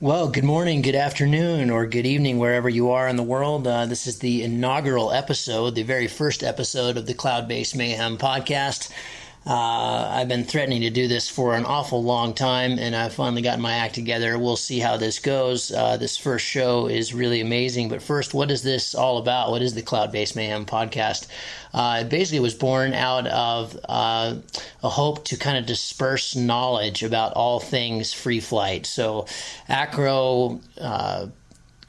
Well, good morning, good afternoon, or good evening, wherever you are in the world. This is the inaugural episode, the very first episode of the Cloud-Based Mayhem podcast. I've been threatening to do this for an awful long time, and I've finally gotten my act together. We'll see how this goes. This first show is really amazing. But first, what is this all about? What is the Cloud-Based Mayhem podcast? It basically was born out of a hope to kind of disperse knowledge about all things free flight. So, acro,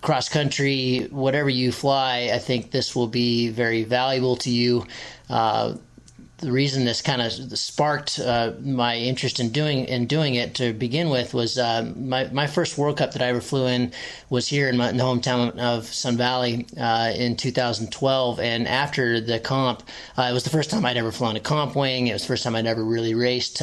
cross country, whatever you fly, I think this will be very valuable to you. The reason this kind of sparked my interest in doing it to begin with was my first World Cup that I ever flew in was here in the hometown of Sun Valley in 2012. And after the comp, it was the first time I'd ever flown a comp wing. It was the first time I'd ever really raced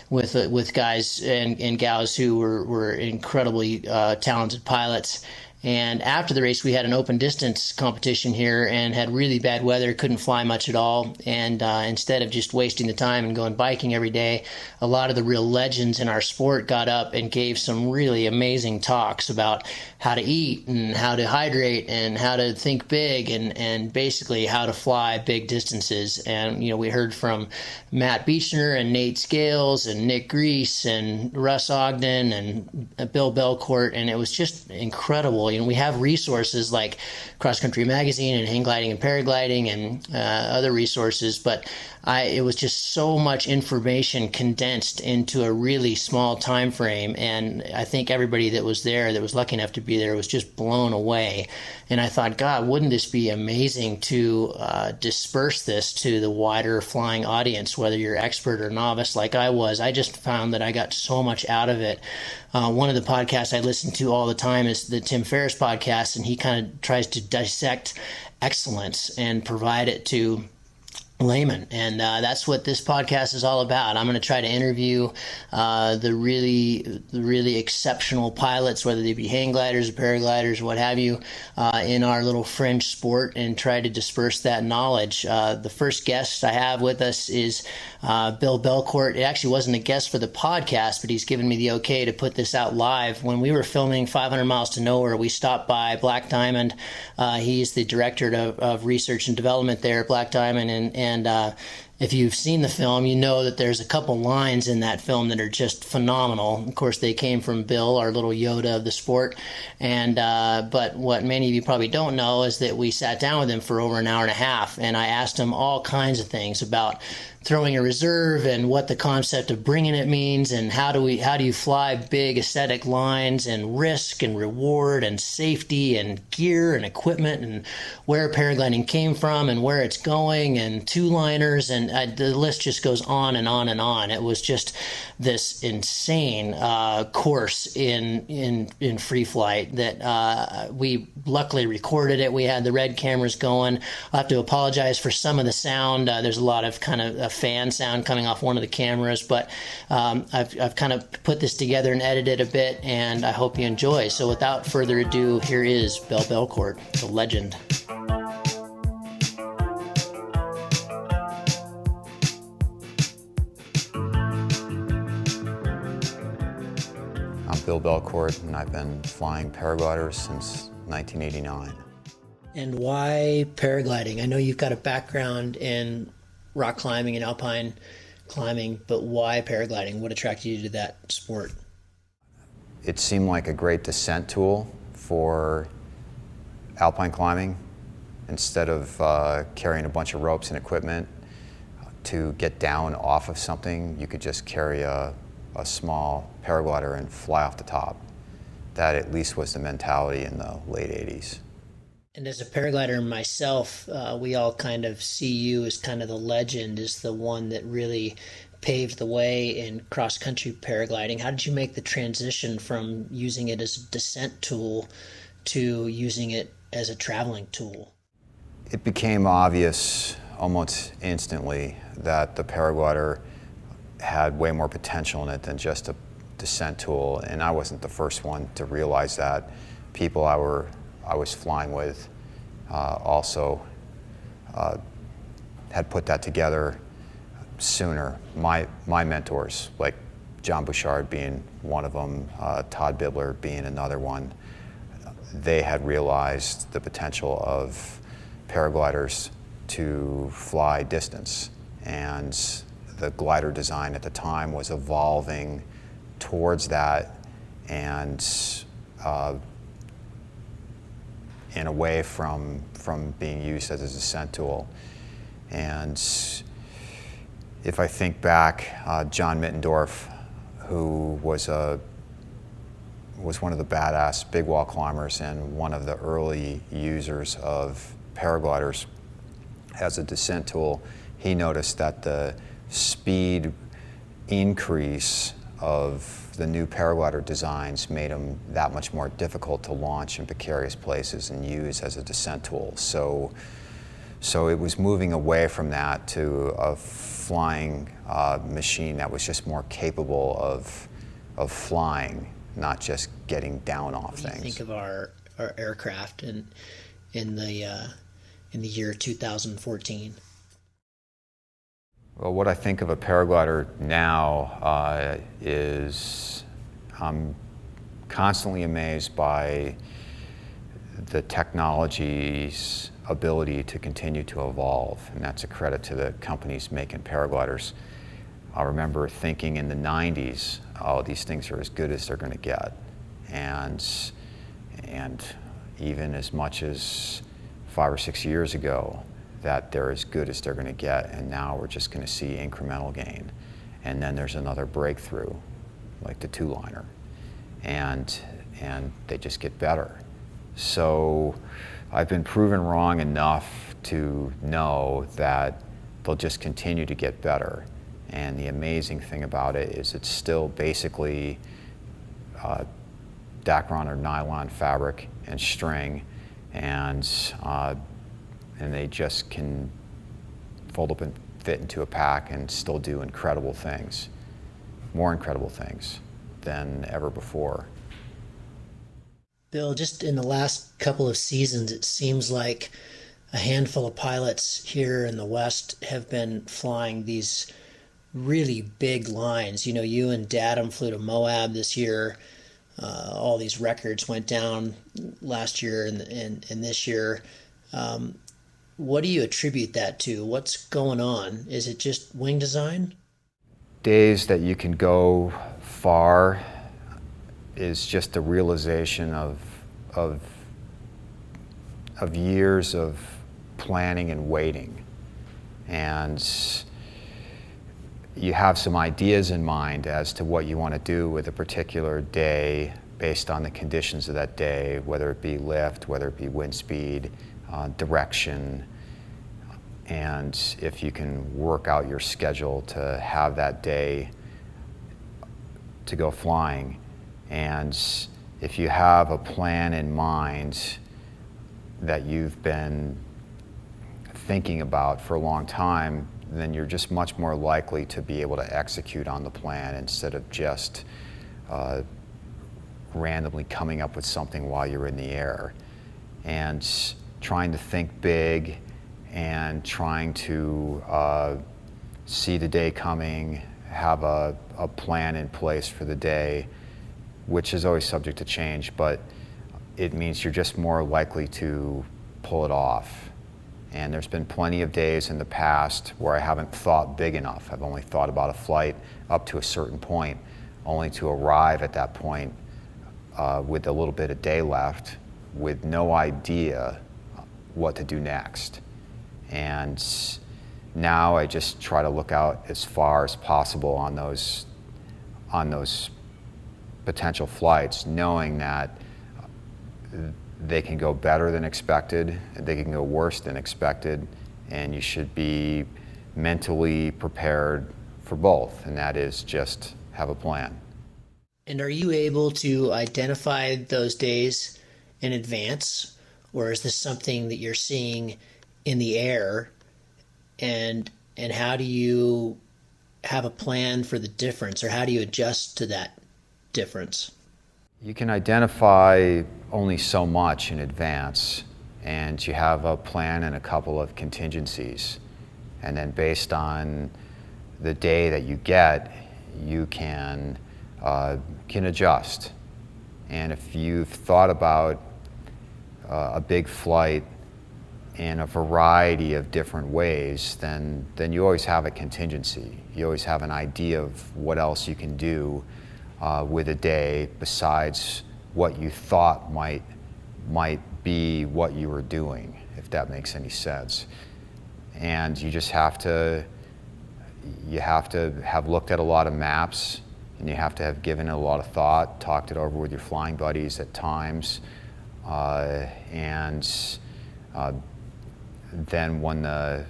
with guys and gals who were incredibly talented pilots. And after the race, we had an open distance competition here and had really bad weather, couldn't fly much at all. And instead of just wasting the time and going biking every day, a lot of the real legends in our sport got up and gave some really amazing talks about how to eat and how to hydrate and how to think big and basically how to fly big distances. And, you know, we heard from Matt Beechner and Nate Scales and Nick Grease and Russ Ogden and Bill Belcourt, and it was just incredible. You know, we have resources like Cross Country Magazine and hang gliding and paragliding and other resources, but it was just so much information condensed into a really small time frame, and I think everybody that was there, that was lucky enough to be there, was just blown away. And I thought, God, wouldn't this be amazing to disperse this to the wider flying audience, whether you're expert or novice like I was. I just found that I got so much out of it. One of the podcasts I listen to all the time is the Tim Ferriss podcast, and he kind of tries to dissect excellence and provide it to layman, and that's what this podcast is all about. I'm going to try to interview the really exceptional pilots, whether they be hang gliders or paragliders or what have you, in our little fringe sport, and try to disperse that knowledge. The first guest I have with us is Bill Belcourt. It actually wasn't a guest for the podcast, but he's given me the okay to put this out live. When we were filming 500 Miles to Nowhere, we stopped by Black Diamond. He's the director of research and development there at Black Diamond, and if you've seen the film, you know that there's a couple lines in that film that are just phenomenal. Of course, they came from Bill, our little Yoda of the sport. And but what many of you probably don't know is that we sat down with him for over an hour and a half, and I asked him all kinds of things about throwing a reserve and what the concept of bringing it means, and how do you fly big aesthetic lines, and risk and reward and safety and gear and equipment, and where paragliding came from and where it's going, and two-liners, and the list just goes on and on and on. It was just this insane course in free flight that we luckily recorded it. We had the red cameras going. I'll have to apologize for some of the sound. There's a lot of kind of a fan sound coming off one of the cameras, but I've kind of put this together and edited a bit, and I hope you enjoy. So without further ado, here is Bill Belcourt, the legend. I'm Bill Belcourt, and I've been flying paragliders since 1989. And why paragliding? I know you've got a background in rock climbing and alpine climbing, but why paragliding? What attracted you to that sport? It seemed like a great descent tool for alpine climbing. Instead of carrying a bunch of ropes and equipment to get down off of something, you could just carry a small paraglider and fly off the top. That at least was the mentality in the late 80s. And as a paraglider myself, we all kind of see you as kind of the legend, as the one that really paved the way in cross-country paragliding. How did you make the transition from using it as a descent tool to using it as a traveling tool? It became obvious almost instantly that the paraglider had way more potential in it than just a descent tool, and I wasn't the first one to realize that. People I was flying with also had put that together sooner. My mentors, like John Bouchard being one of them, Todd Bibler being another one. They had realized the potential of paragliders to fly distance, and the glider design at the time was evolving towards that and away from being used as a descent tool. And if I think back, John Mittendorf, who was one of the badass big wall climbers and one of the early users of paragliders as a descent tool, he noticed that the speed increase of the new paraglider designs made them that much more difficult to launch in precarious places and use as a descent tool. So it was moving away from that to a flying machine that was just more capable of flying, not just getting down off things. What do you think of our aircraft in the year 2014? Well, what I think of a paraglider now is I'm constantly amazed by the technology's ability to continue to evolve, and that's a credit to the companies making paragliders. I remember thinking in the 90s, oh, these things are as good as they're going to get, and even as much as 5 or 6 years ago, that they're as good as they're going to get, and now we're just going to see incremental gain. And then there's another breakthrough, like the two-liner, and they just get better. So I've been proven wrong enough to know that they'll just continue to get better. And the amazing thing about it is it's still basically Dacron or nylon fabric and string, and they just can fold up and fit into a pack and still do incredible things, more incredible things than ever before. Bill, just in the last couple of seasons, it seems like a handful of pilots here in the West have been flying these really big lines. You know, you and Dadam flew to Moab this year. All these records went down last year and this year. What do you attribute that to? What's going on? Is it just wing design? Days that you can go far is just a realization of years of planning and waiting. And you have some ideas in mind as to what you want to do with a particular day based on the conditions of that day, whether it be lift, whether it be wind speed, direction, and if you can work out your schedule to have that day to go flying. And if you have a plan in mind that you've been thinking about for a long time, then you're just much more likely to be able to execute on the plan instead of just randomly coming up with something while you're in the air. And trying to think big and trying to see the day coming, have a plan in place for the day, which is always subject to change, but it means you're just more likely to pull it off. And there's been plenty of days in the past where I haven't thought big enough. I've only thought about a flight up to a certain point, only to arrive at that point with a little bit of day left, with no idea what to do next. And now I just try to look out as far as possible on those potential flights, knowing that they can go better than expected, they can go worse than expected, and you should be mentally prepared for both, and that is just have a plan. And are you able to identify those days in advance, or is this something that you're seeing in the air? And how do you have a plan for the difference, or how do you adjust to that difference? You can identify only so much in advance, and you have a plan and a couple of contingencies. And then based on the day that you get, you can adjust. And if you've thought about a big flight in a variety of different ways, then you always have a contingency. You always have an idea of what else you can do with a day besides what you thought might be what you were doing, if that makes any sense. And you just have to have looked at a lot of maps, and you have to have given it a lot of thought, talked it over with your flying buddies at times, and then when the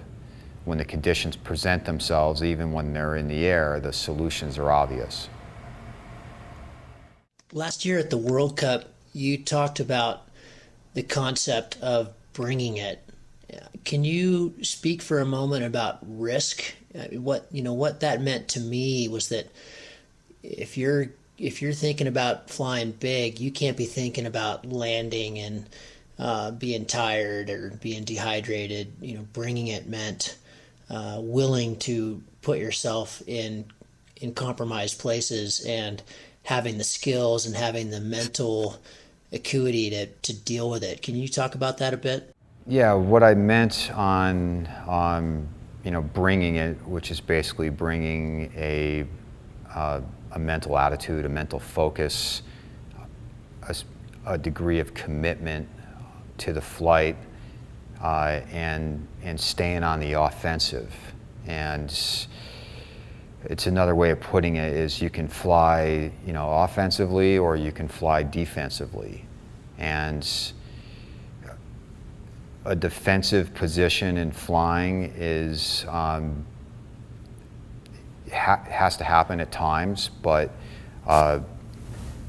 conditions present themselves, even when they're in the air, the solutions are obvious. Last year at the World Cup, you talked about the concept of bringing it. Can you speak for a moment about risk? What that meant to me was that if you're thinking about flying big, you can't be thinking about landing and being tired or being dehydrated. Bringing it meant willing to put yourself in compromised places and having the skills and having the mental acuity to deal with it. Can you talk about that a bit? Yeah, what I meant on bringing it, which is basically bringing a mental attitude, a mental focus, a degree of commitment to the flight, and staying on the offensive. And it's another way of putting it is you can fly, offensively, or you can fly defensively. And a defensive position in flying is has to happen at times, but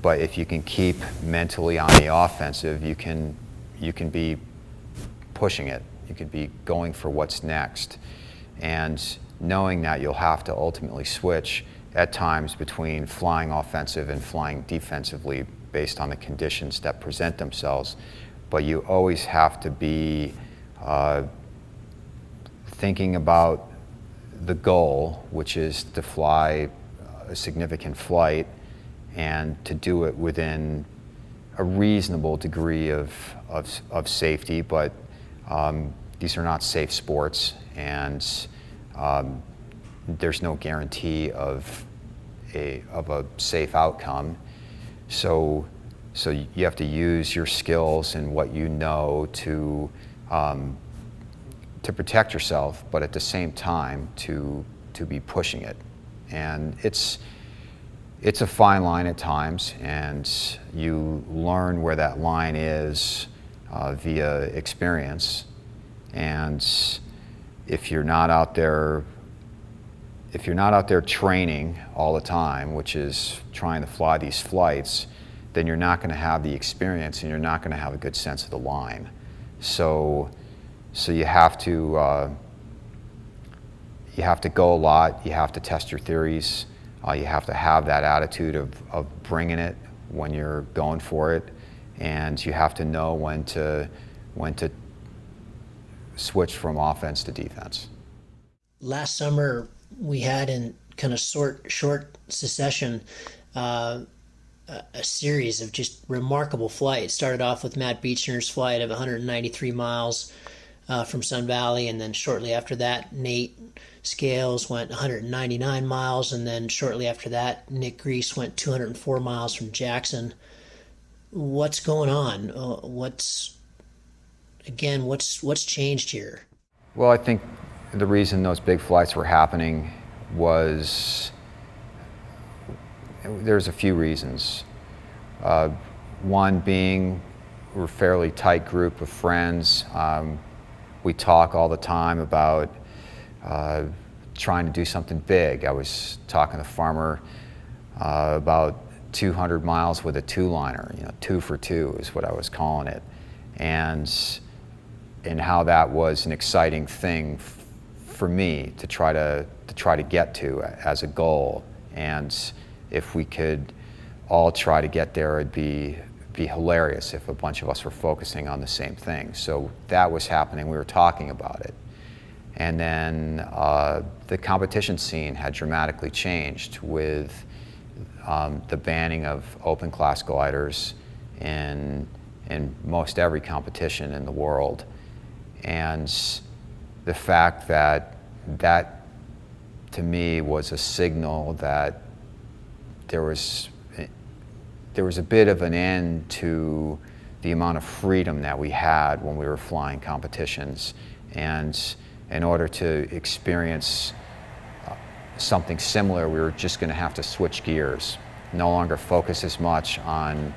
if you can keep mentally on the offensive, you can be pushing it. You could be going for what's next, and knowing that you'll have to ultimately switch at times between flying offensive and flying defensively based on the conditions that present themselves. But you always have to be thinking about the goal, which is to fly a significant flight and to do it within a reasonable degree of safety. But these are not safe sports, and there's no guarantee of a safe outcome. So you have to use your skills and what you know to protect yourself, but at the same time to be pushing it. And it's a fine line at times, and you learn where that line is via experience. And if you're not out there training all the time, which is trying to fly these flights, then you're not going to have the experience, and you're not going to have a good sense of the line. So you have to go a lot. You have to test your theories. You have to have that attitude of bringing it when you're going for it, and you have to know when to switch from offense to defense. Last summer, we had in kind of short succession a series of just remarkable flights. Started off with Matt Beechner's flight of 193 miles from Sun Valley, and then shortly after that, Nate Scales went 199 miles, and then shortly after that, Nick Grease went 204 miles from Jackson. What's going on? What's changed here? Well, I think the reason those big flights were happening was there's a few reasons. One being we're a fairly tight group of friends. We talk all the time about trying to do something big. I was talking to Farmer about 200 miles with a two-liner, 2 for 2 is what I was calling it, and how that was an exciting thing for me to try to get to as a goal. And if we could all try to get there, it'd be hilarious if a bunch of us were focusing on the same thing. So that was happening. We were talking about it. And then the competition scene had dramatically changed with the banning of open class gliders in most every competition in the world. And the fact that to me was a signal that there was a bit of an end to the amount of freedom that we had when we were flying competitions. And in order to experience something similar, we were just going to have to switch gears, no longer focus as much on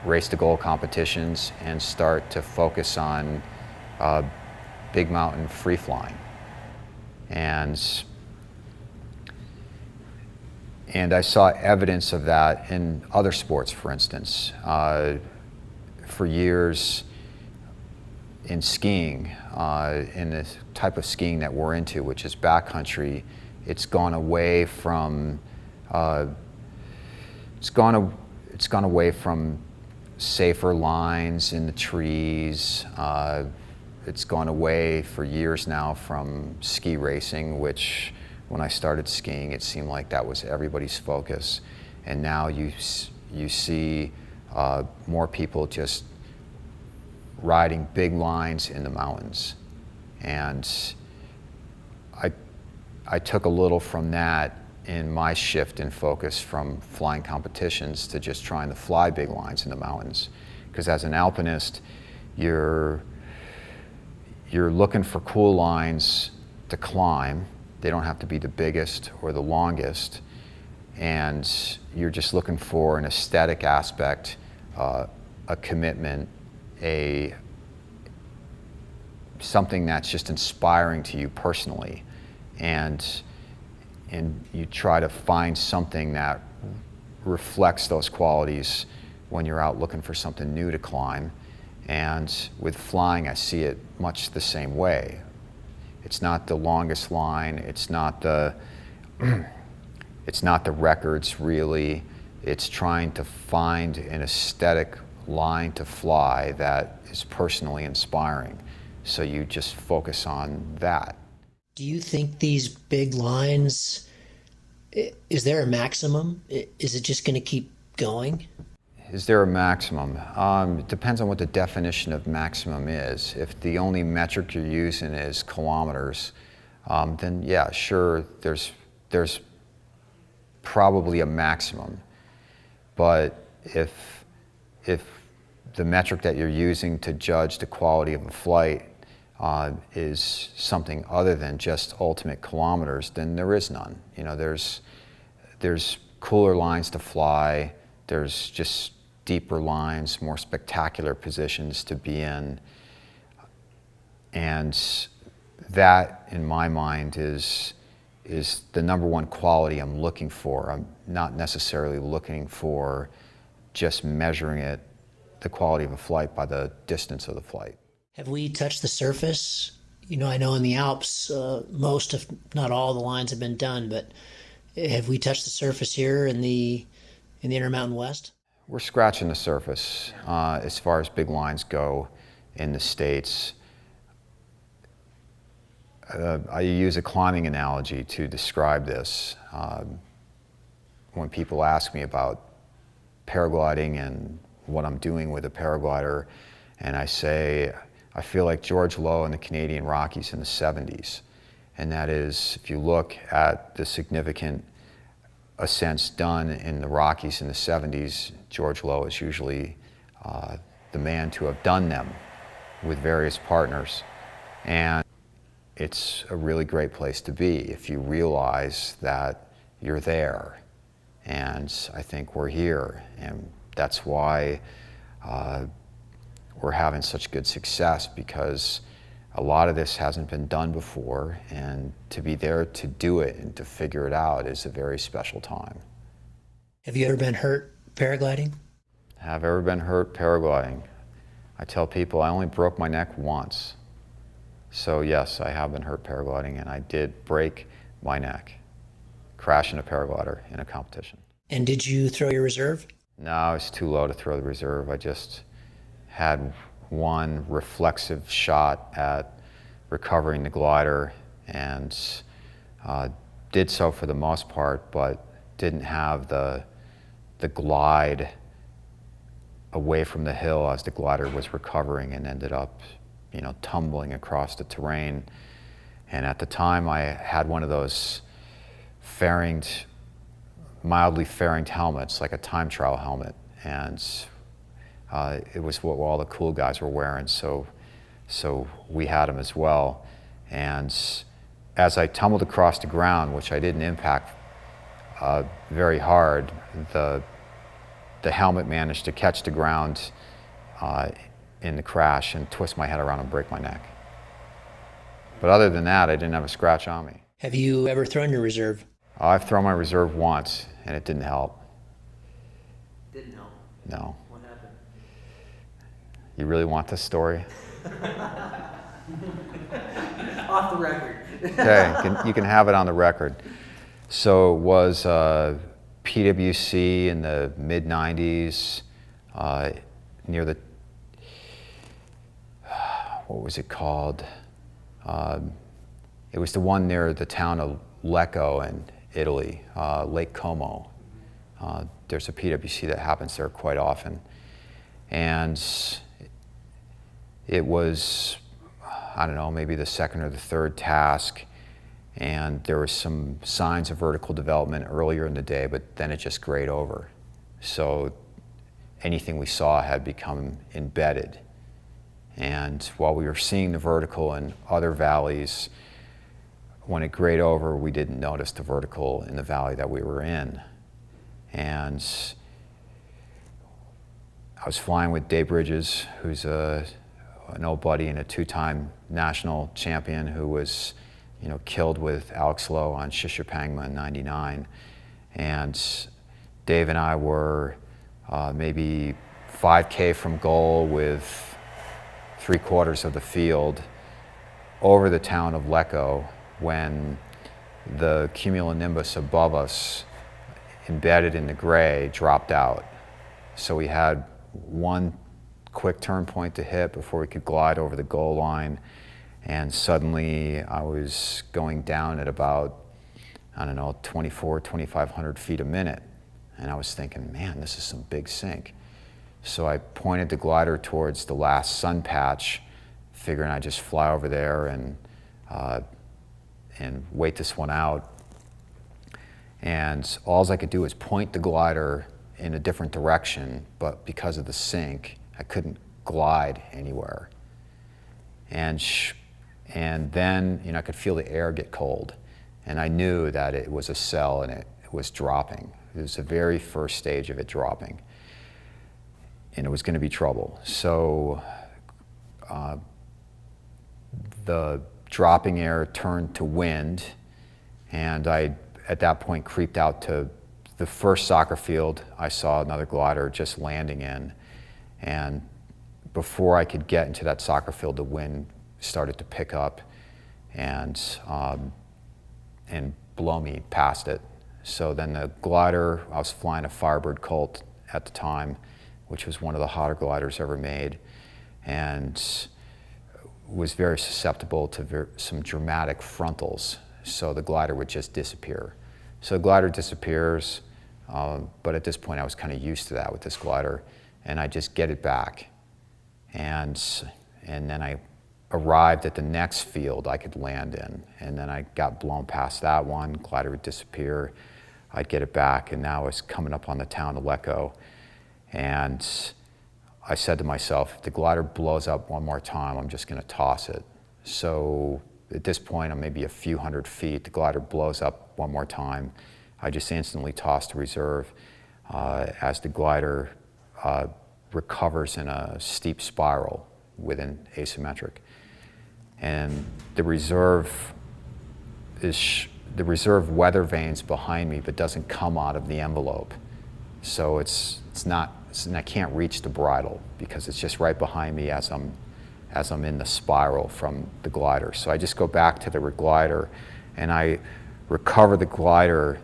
race to goal competitions and start to focus on big mountain free flying. And I saw evidence of that in other sports, for instance. For years in skiing, in the type of skiing that we're into, which is backcountry, it's gone away from safer lines in the trees. It's gone away for years now from ski racing, which when I started skiing, it seemed like that was everybody's focus. And now you see more people just riding big lines in the mountains. And I took a little from that in my shift in focus from flying competitions to just trying to fly big lines in the mountains. Because as an alpinist, you're looking for cool lines to climb. They don't have to be the biggest or the longest. And you're just looking for an aesthetic aspect, a commitment, something that's just inspiring to you personally. And you try to find something that reflects those qualities when you're out looking for something new to climb. And with flying, I see it much the same way. It's not the longest line, it's not the records really. It's trying to find an aesthetic line to fly that is personally inspiring. So you just focus on that. Do you think these big lines, is there a maximum? Is it just going to keep going? Is there a maximum? It depends on what the definition of maximum is. If the only metric you're using is kilometers, then yeah, sure, there's probably a maximum. But if the metric that you're using to judge the quality of a flight is something other than just ultimate kilometers, then there is none. You know, there's cooler lines to fly. There's just deeper lines, more spectacular positions to be in. And that, in my mind, is the number one quality I'm looking for. I'm not necessarily looking for just measuring it, the quality of a flight, by the distance of the flight. Have we touched the surface? You know, I know in the Alps, most, if not all, the lines have been done, but have we touched the surface here in the Intermountain West? We're scratching the surface as far as big lines go in the States. I use a climbing analogy to describe this. When people ask me about paragliding and what I'm doing with a paraglider, and I say, I feel like George Low in the Canadian Rockies in the 70s. And that is, if you look at the significant ascents done in the Rockies in the 70s, George Low is usually the man to have done them with various partners. And it's a really great place to be if you realize that you're there. And I think we're here, and that's why we're having such good success, because a lot of this hasn't been done before, and to be there to do it and to figure it out is a very special time. Have you ever been hurt paragliding? Have ever been hurt paragliding? I tell people I only broke my neck once. So yes, I have been hurt paragliding, and I did break my neck crashing a paraglider in a competition. And did you throw your reserve? No, I was too low to throw the reserve. I just had one reflexive shot at recovering the glider, and did so for the most part, but didn't have the glide away from the hill as the glider was recovering, and ended up, tumbling across the terrain. And at the time, I had one of those mildly fairinged helmets, like a time trial helmet, and it was what all the cool guys were wearing, so we had them as well. And as I tumbled across the ground, which I didn't impact very hard, the helmet managed to catch the ground in the crash and twist my head around and break my neck. But other than that, I didn't have a scratch on me. Have you ever thrown your reserve? I've thrown my reserve once, and it didn't help. Didn't help? No. What happened? You really want this story? Off the record. Okay, you can have it on the record. So it was PWC in the mid-90s, near the, what was it called? It was the one near the town of Lecco in Italy, Lake Como. There's a PWC that happens there quite often. And it was, I don't know, maybe the second or the third task, and there were some signs of vertical development earlier in the day, but then it just grayed over. So anything we saw had become embedded. And while we were seeing the vertical in other valleys, when it grayed over, we didn't notice the vertical in the valley that we were in. And I was flying with Dave Bridges, who's an old buddy and a two-time national champion who was, killed with Alex Lowe on Shishapangma in '99. And Dave and I were maybe 5K from goal with 3/4 of the field over the town of Lecco when the cumulonimbus above us, embedded in the gray, dropped out. So we had one quick turn point to hit before we could glide over the goal line, and suddenly I was going down at about, 2,500 feet a minute, and I was thinking, man, this is some big sink. So I pointed the glider towards the last sun patch, figuring I'd just fly over there and wait this one out. And all I could do was point the glider in a different direction, but because of the sink, I couldn't glide anywhere. And then, I could feel the air get cold, and I knew that it was a cell and it was dropping. It was the very first stage of it dropping, and it was going to be trouble. So the dropping air turned to wind, and I, at that point, creeped out to the first soccer field I saw another glider just landing in. And before I could get into that soccer field, the wind started to pick up and blow me past it. So then the glider, I was flying a Firebird Colt at the time, which was one of the hotter gliders ever made, and was very susceptible to some dramatic frontals. So the glider would just disappear. So the glider disappears, but at this point I was kind of used to that with this glider, and I just get it back. And then I arrived at the next field I could land in, and then I got blown past that one, glider would disappear, I'd get it back, and now it's coming up on the town of Lecco. And I said to myself, if the glider blows up one more time, I'm just gonna toss it. So at this point, I'm maybe a few hundred feet, the glider blows up one more time, I just instantly tossed the reserve as the glider recovers in a steep spiral within asymmetric. And the reserve weather vanes behind me, but doesn't come out of the envelope. So I can't reach the bridle because it's just right behind me as I'm in the spiral from the glider. So I just go back to the glider and I recover the glider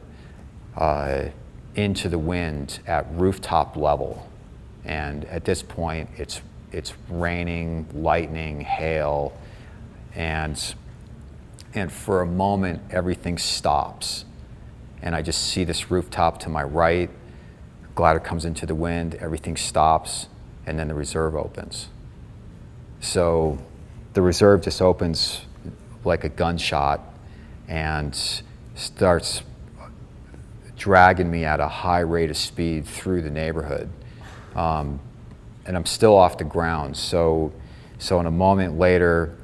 into the wind at rooftop level. And at this point, it's raining, lightning, hail, and for a moment everything stops, and I just see this rooftop to my right. Glider comes into the wind, everything stops, and then the reserve opens. So the reserve just opens like a gunshot and starts dragging me at a high rate of speed through the neighborhood. And I'm still off the ground. So in a moment later,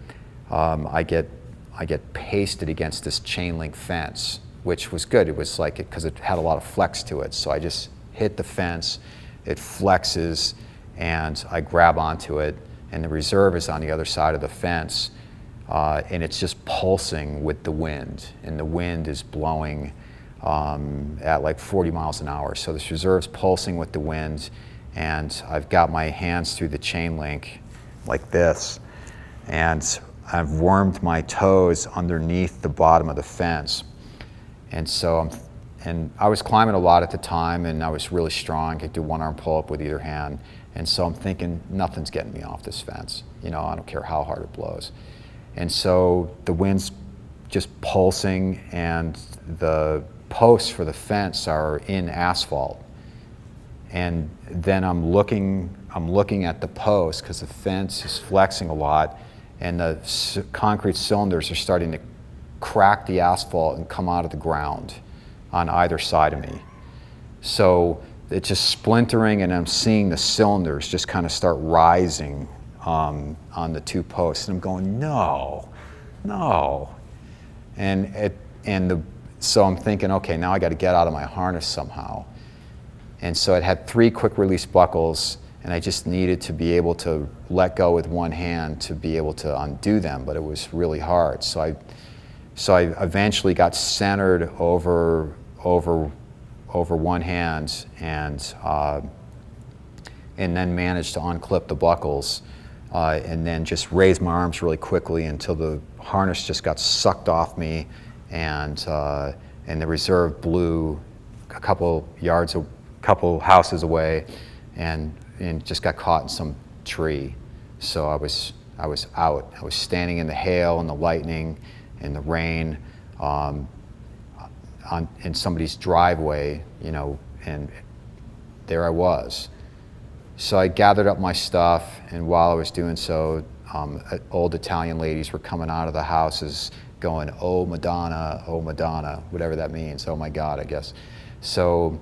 I get pasted against this chain link fence, which was good. It was like, because it had a lot of flex to it. So I just hit the fence, it flexes, and I grab onto it, and the reserve is on the other side of the fence, and it's just pulsing with the wind, and the wind is blowing at like 40 miles an hour. So this reserve's pulsing with the wind, and I've got my hands through the chain link like this, and I've wormed my toes underneath the bottom of the fence. And so I was climbing a lot at the time, and I was really strong. I could do one arm pull up with either hand. And so I'm thinking, nothing's getting me off this fence. I don't care how hard it blows. And so the wind's just pulsing, and the posts for the fence are in asphalt. And then I'm looking at the post, because the fence is flexing a lot, and the concrete cylinders are starting to crack the asphalt and come out of the ground on either side of me. So it's just splintering, and I'm seeing the cylinders just kind of start rising on the two posts, and I'm going, no. So I'm thinking, okay, now I got to get out of my harness somehow. And so it had 3 quick release buckles, and I just needed to be able to let go with one hand to be able to undo them, but it was really hard. So I eventually got centered over one hand, and then managed to unclip the buckles, and then just raise my arms really quickly until the harness just got sucked off me, and the reserve blew a couple houses away, and just got caught in some tree. So I was out. I was standing in the hail and the lightning and the rain, in somebody's driveway, and there I was. So I gathered up my stuff, and while I was doing so, old Italian ladies were coming out of the houses going, oh Madonna, whatever that means, oh my God, I guess. So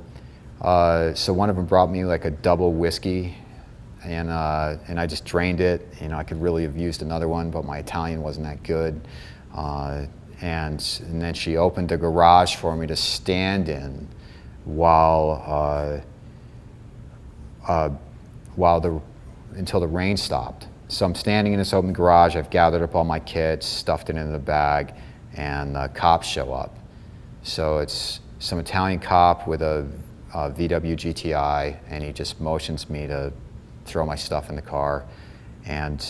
one of them brought me like a double whiskey, and I just drained it. I could really have used another one, but my Italian wasn't that good. And then she opened the garage for me to stand in until the rain stopped. So I'm standing in this open garage. I've gathered up all my kits, stuffed it in the bag, and the cops show up. So it's some Italian cop with a VW GTI, and he just motions me to throw my stuff in the car, and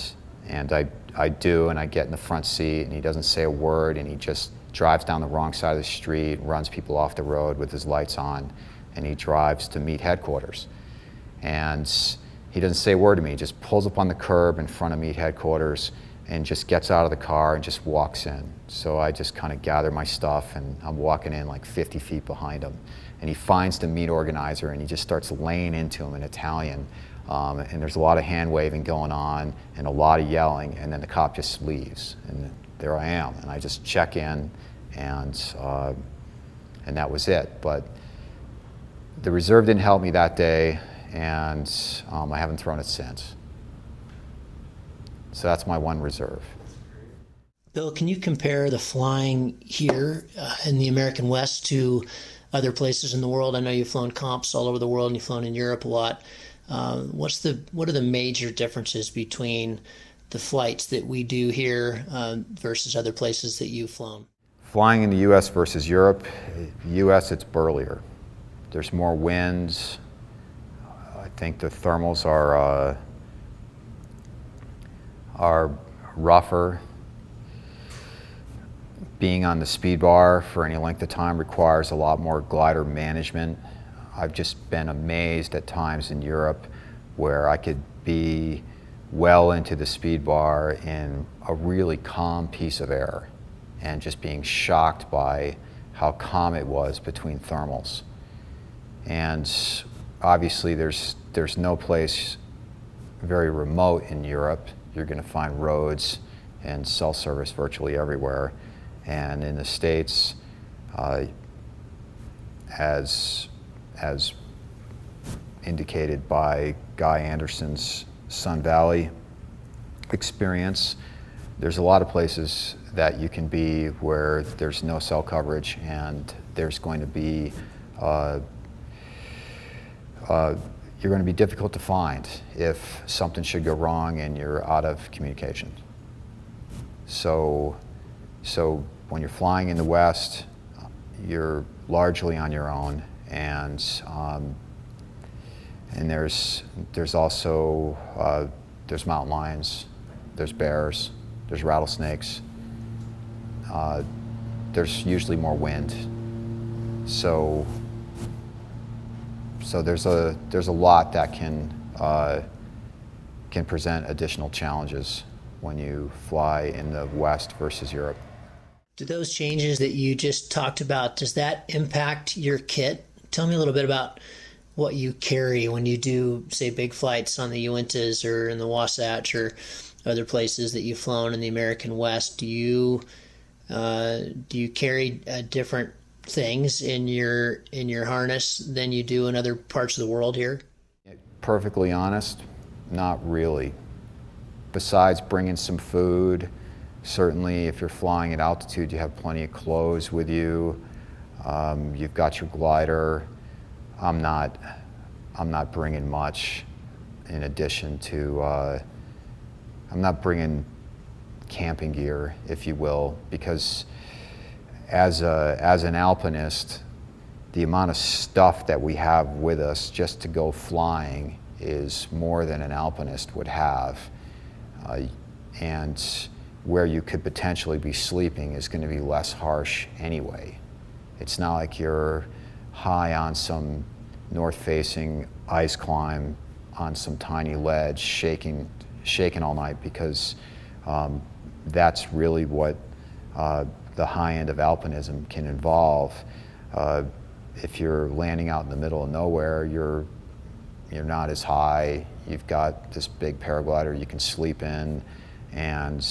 I do, and I get in the front seat, and he doesn't say a word, and he just drives down the wrong side of the street, runs people off the road with his lights on, and he drives to meet headquarters. And he doesn't say a word to me. He just pulls up on the curb in front of meet headquarters and just gets out of the car and just walks in. So I just kind of gather my stuff, and I'm walking in like 50 feet behind him. And he finds the meet organizer, and he just starts laying into him in Italian. And there's a lot of hand waving going on and a lot of yelling, and then the cop just leaves, and there I am, and I just check in, and that was it. But the reserve didn't help me that day, and I haven't thrown it since. So that's my one reserve. Bill, can you compare the flying here in the American West to other places in the world? I know you've flown comps all over the world, and you've flown in Europe a lot. What are the major differences between the flights that we do here versus other places that you've flown? Flying in the U.S. versus Europe, U.S. it's burlier. There's more winds. I think the thermals are rougher. Being on the speed bar for any length of time requires a lot more glider management. I've just been amazed at times in Europe where I could be well into the speed bar in a really calm piece of air, and just being shocked by how calm it was between thermals. And obviously there's no place very remote in Europe. You're going to find roads and cell service virtually everywhere. And in the States, as indicated by Guy Anderson's Sun Valley experience, there's a lot of places that you can be where there's no cell coverage, and there's going to be you're going to be difficult to find if something should go wrong and you're out of communication. So when you're flying in the West, you're largely on your own, and there's also there's mountain lions, there's bears, there's rattlesnakes. There's usually more wind. So there's a lot that can present additional challenges when you fly in the West versus Europe. Do those changes that you just talked about, does that impact your kit? Tell me a little bit about what you carry when you do, say, big flights on the Uintas or in the Wasatch or other places that you've flown in the American West. Do you carry different things in your harness than you do in other parts of the world here? Perfectly honest, not really. Besides bringing some food, certainly if you're flying at altitude, you have plenty of clothes with you. You've got your glider. I'm not bringing much in addition to, I'm not bringing camping gear, if you will, because as an alpinist, the amount of stuff that we have with us just to go flying is more than an alpinist would have. And where you could potentially be sleeping is going to be less harsh anyway. It's not like you're high on some north-facing ice climb on some tiny ledge, shaking all night, because that's really what the high end of alpinism can involve. If you're landing out in the middle of nowhere, you're not as high. You've got this big paraglider you can sleep in, and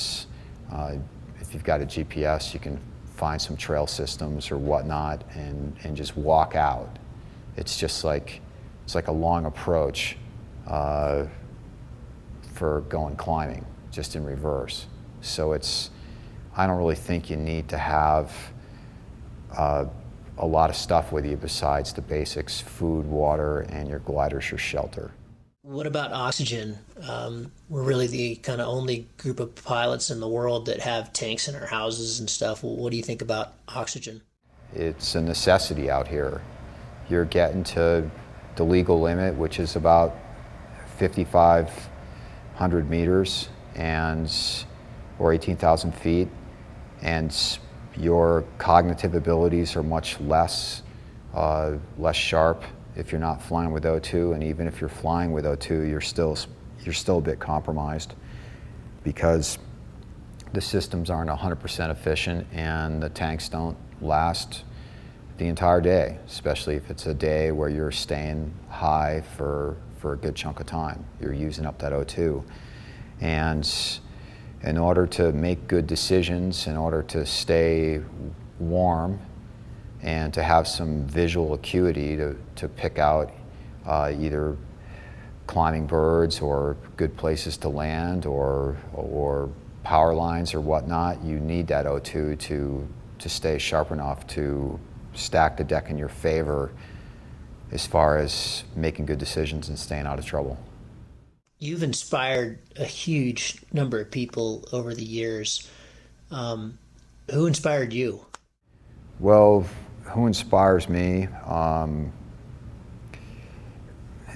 if you've got a GPS, you can find some trail systems or whatnot and just walk out. It's like a long approach for going climbing, just in reverse. So I don't really think you need to have a lot of stuff with you besides the basics: food, water, and your gliders, your shelter. What about oxygen? We're really the kind of only group of pilots in the world that have tanks in our houses and stuff. What do you think about oxygen? It's a necessity out here. You're getting to the legal limit, which is about 5,500 meters or 18,000 feet, and your cognitive abilities are much less sharp if you're not flying with O2, and even if you're flying with O2, you're still a bit compromised because the systems aren't 100% efficient and the tanks don't last the entire day, especially if it's a day where you're staying high for a good chunk of time. You're using up that O2. And in order to make good decisions, in order to stay warm, and to have some visual acuity to pick out either climbing birds or good places to land or power lines or whatnot, you need that O2 to stay sharp enough to stack the deck in your favor as far as making good decisions and staying out of trouble. You've inspired a huge number of people over the years. Who inspired you? Well, who inspires me, and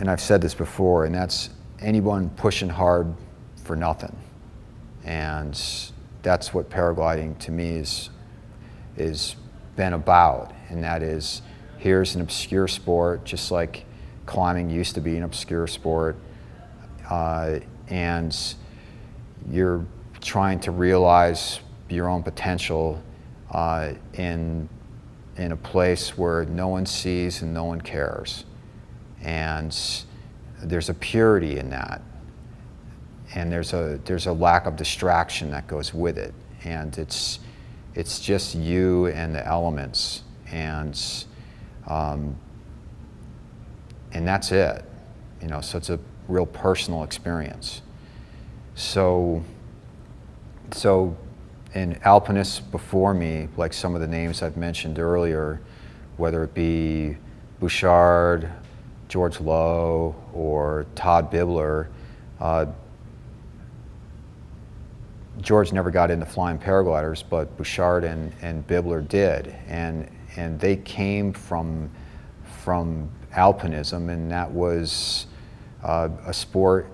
I've said this before, and that's anyone pushing hard for nothing. And that's what paragliding to me is been about, and that is, here's an obscure sport, just like climbing used to be an obscure sport, and you're trying to realize your own potential in a place where no one sees and no one cares. And there's a purity in that. And there's a lack of distraction that goes with it. And it's just you and the elements. And that's it. You know, so it's a real personal experience. So in alpinists before me, like some of the names I've mentioned earlier, whether it be Bouchard, George Lowe, or Todd Bibler, George never got into flying paragliders, but Bouchard and Bibler did, and they came from alpinism, and that was a sport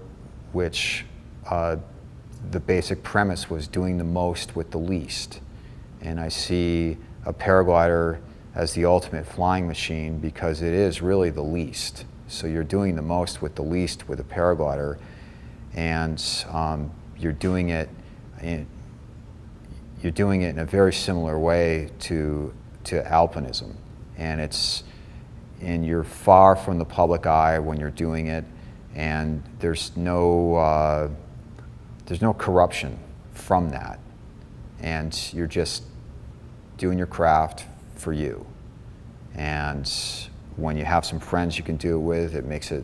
which the basic premise was doing the most with the least. And I see a paraglider as the ultimate flying machine because it is really the least. So you're doing the most with the least with a paraglider, and you're doing it in a very similar way to alpinism. And you're far from the public eye when you're doing it, and there's no corruption from that. And you're just doing your craft for you. And when you have some friends you can do it with, it makes it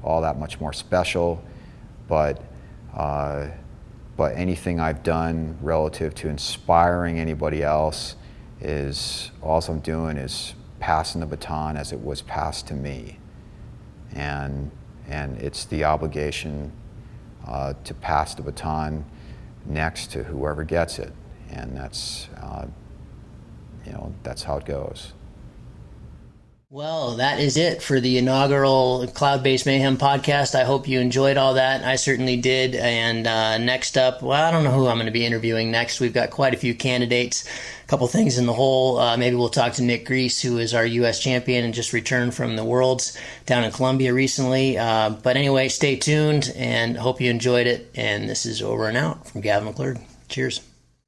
all that much more special. But anything I've done relative to inspiring anybody else is, all I'm doing is passing the baton as it was passed to me. And it's the obligation to pass the baton next to whoever gets it. And that's how it goes. Well, that is it for the inaugural Cloud-Based Mayhem podcast. I hope you enjoyed all that. I certainly did. And next up, well, I don't know who I'm going to be interviewing next. We've got quite a few candidates, a couple things in the hole. Maybe we'll talk to Nick Grease, who is our U.S. champion and just returned from the Worlds down in Colombia recently. But anyway, stay tuned and hope you enjoyed it. And this is over and out from Gavin McClurg. Cheers.